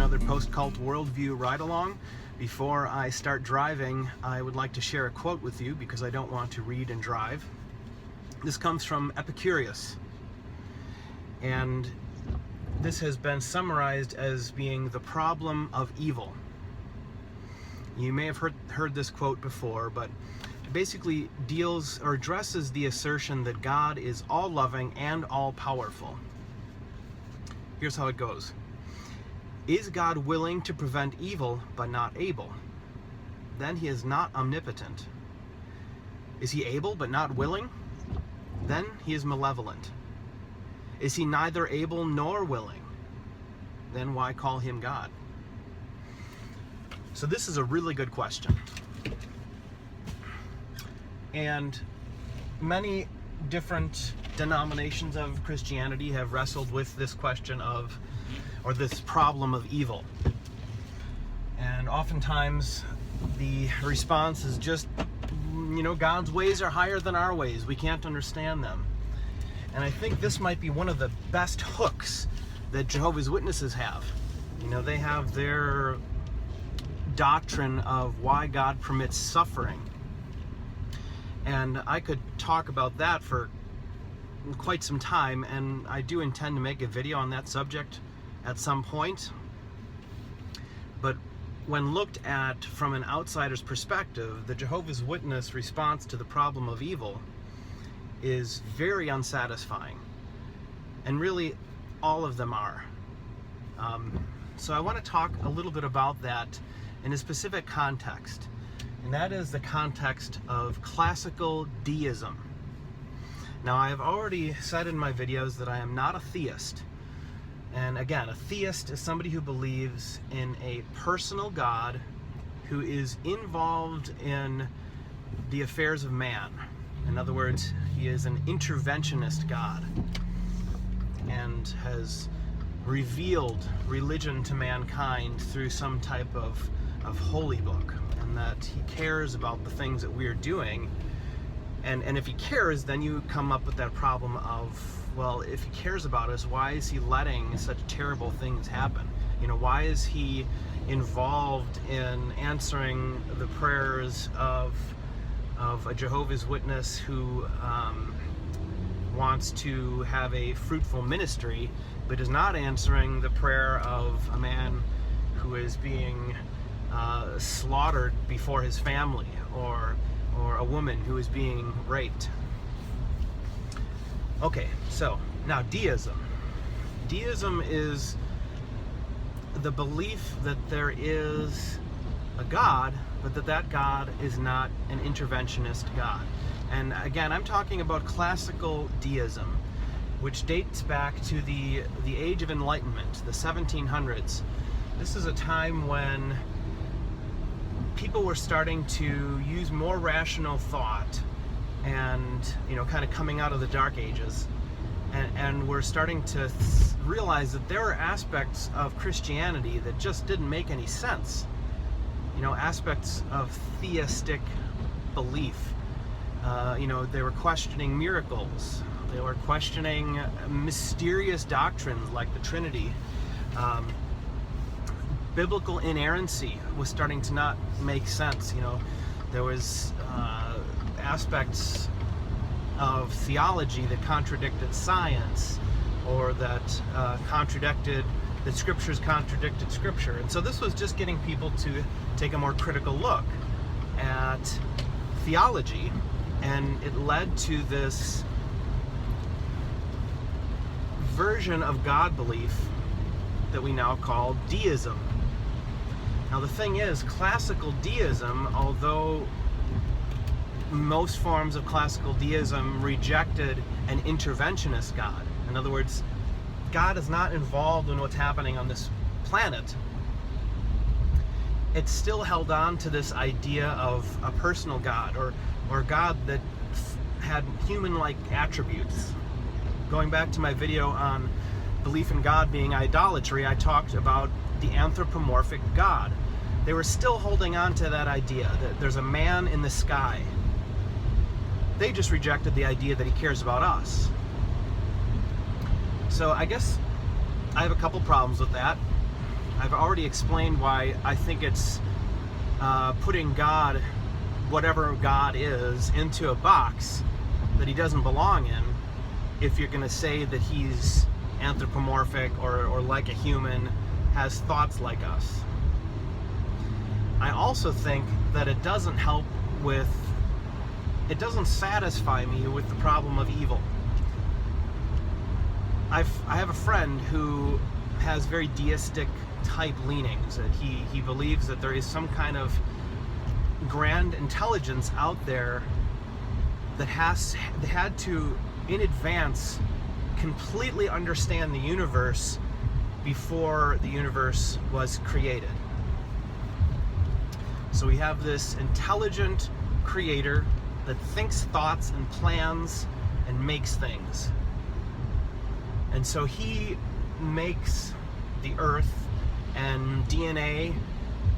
another post-cult worldview ride-along. Before I start driving, I would like to share a quote with you because I don't want to read and drive. This comes from Epicurus, and this has been summarized as being the problem of evil. You may have heard this quote before, but it basically deals or addresses the assertion that God is all-loving and all-powerful. Here's how it goes. Is God willing to prevent evil but not able? Then he is not omnipotent. Is he able but not willing? Then he is malevolent. Is he neither able nor willing? Then why call him God? So this is a really good question. And many different denominations of Christianity have wrestled with this question of, or this problem of evil. And oftentimes the response is just, God's ways are higher than our ways. We can't understand them. And I think this might be one of the best hooks that Jehovah's Witnesses have. They have their doctrine of why God permits suffering. And I could talk about that for quite some time, and I do intend to make a video on that subject at some point. But when looked at from an outsider's perspective, the Jehovah's Witness response to the problem of evil is very unsatisfying. And really, all of them are. So I want to talk a little bit about that in a specific context. And that is the context of classical deism. Now, I have already said in my videos that I am not a theist. And again, a theist is somebody who believes in a personal God who is involved in the affairs of man. In other words, he is an interventionist God and has revealed religion to mankind through some type of holy book, and that he cares about the things that we're doing. And if he cares, then you come up with that problem of, well, if he cares about us, why is he letting such terrible things happen? Why is he involved in answering the prayers of a Jehovah's Witness who wants to have a fruitful ministry, but is not answering the prayer of a man who is being slaughtered before his family, or a woman who is being raped? Okay, so now deism. Deism is the belief that there is a God, but that God is not an interventionist God. And again, I'm talking about classical deism, which dates back to the Age of Enlightenment, the 1700s. This is a time when people were starting to use more rational thought and, kind of coming out of the Dark Ages. And we're starting to realize that there are aspects of Christianity that just didn't make any sense. Aspects of theistic belief. They were questioning miracles. They were questioning mysterious doctrines like the Trinity. Biblical inerrancy was starting to not make sense. There was aspects of theology that contradicted science, or that that scriptures contradicted scripture. And so this was just getting people to take a more critical look at theology, and it led to this version of God belief that we now call deism. Now the thing is, classical deism, although most forms of classical deism rejected an interventionist God, in other words, God is not involved in what's happening on this planet, it still held on to this idea of a personal God, or God that had human-like attributes. Going back to my video on belief in God being idolatry, I talked about the anthropomorphic God. They were still holding on to that idea that there's a man in the sky. They just rejected the idea that he cares about us. So I guess I have a couple problems with that. I've already explained why I think it's putting God, whatever God is, into a box that he doesn't belong in if you're going to say that he's anthropomorphic or like a human, has thoughts like us. I also think that it doesn't satisfy me with the problem of evil. I have a friend who has very deistic type leanings, that he believes that there is some kind of grand intelligence out there that had to, in advance, completely understand the universe before the universe was created. So we have this intelligent creator that thinks thoughts and plans and makes things. And so he makes the earth and DNA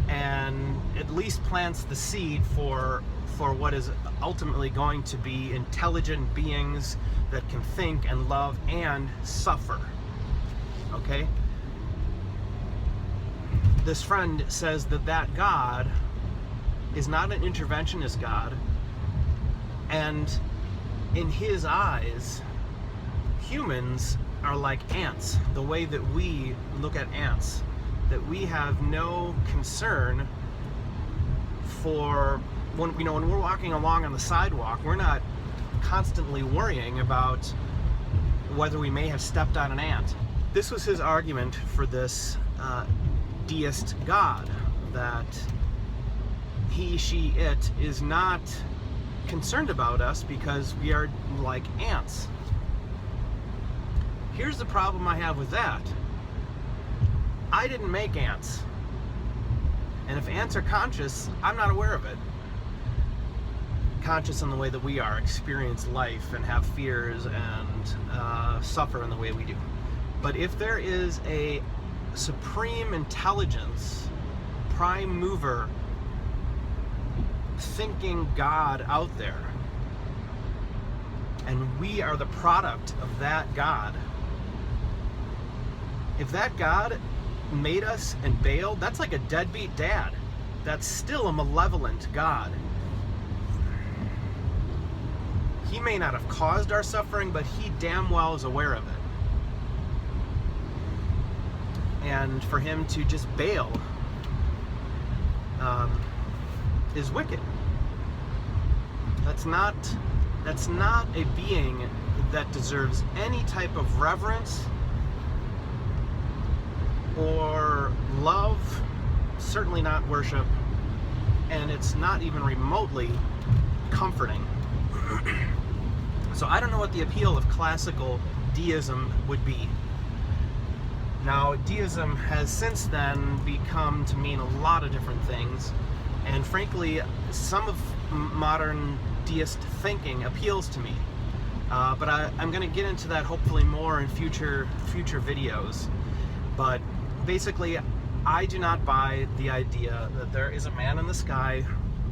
and at least plants the seed for what is ultimately going to be intelligent beings that can think and love and suffer. Okay? This friend says that God is not an interventionist God, and in his eyes, humans are like ants, the way that we look at ants, that we have no concern for when we're walking along on the sidewalk, we're not constantly worrying about whether we may have stepped on an ant. This was his argument for this deist God, that he, she, it is not concerned about us because we are like ants. Here's the problem I have with that. I didn't make ants. And if ants are conscious, I'm not aware of it. Conscious in the way that we are, experience life and have fears and suffer in the way we do. But if there is a supreme intelligence, prime mover, thinking God out there, and we are the product of that God, if that God made us and bailed, that's like a deadbeat dad. That's still a malevolent God. He may not have caused our suffering, but he damn well is aware of it. And for him to just bail is wicked. That's not a being that deserves any type of reverence or love, certainly not worship, and it's not even remotely comforting. So I don't know what the appeal of classical deism would be. Now, deism has since then become to mean a lot of different things, and frankly, some of modern deist thinking appeals to me. But I'm going to get into that hopefully more in future videos. But basically, I do not buy the idea that there is a man in the sky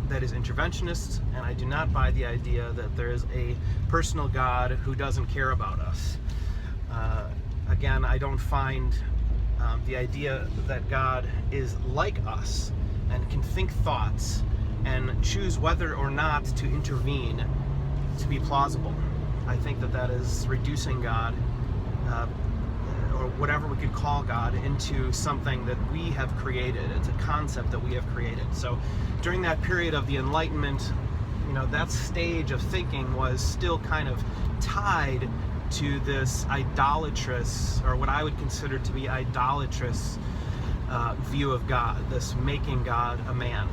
that is interventionist, and I do not buy the idea that there is a personal God who doesn't care about us. Again, I don't find the idea that God is like us and can think thoughts and choose whether or not to intervene to be plausible. I think that is reducing God, or whatever we could call God, into something that we have created. It's a concept that we have created. So during that period of the Enlightenment, that stage of thinking was still kind of tied to this idolatrous, or what I would consider to be idolatrous view of God, this making God a man.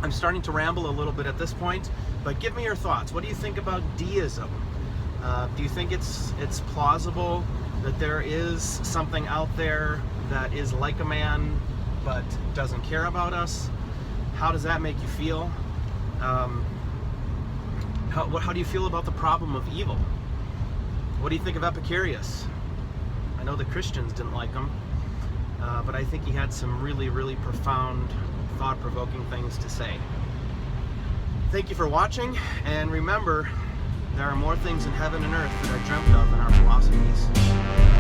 I'm starting to ramble a little bit at this point, but give me your thoughts. What do you think about deism? Do you think it's plausible that there is something out there that is like a man but doesn't care about us? How does that make you feel? How do you feel about the problem of evil? What do you think of Epicurus? I know the Christians didn't like him, but I think he had some really, really profound, thought-provoking things to say. Thank you for watching, and remember, there are more things in heaven and earth that are dreamt of in our philosophies.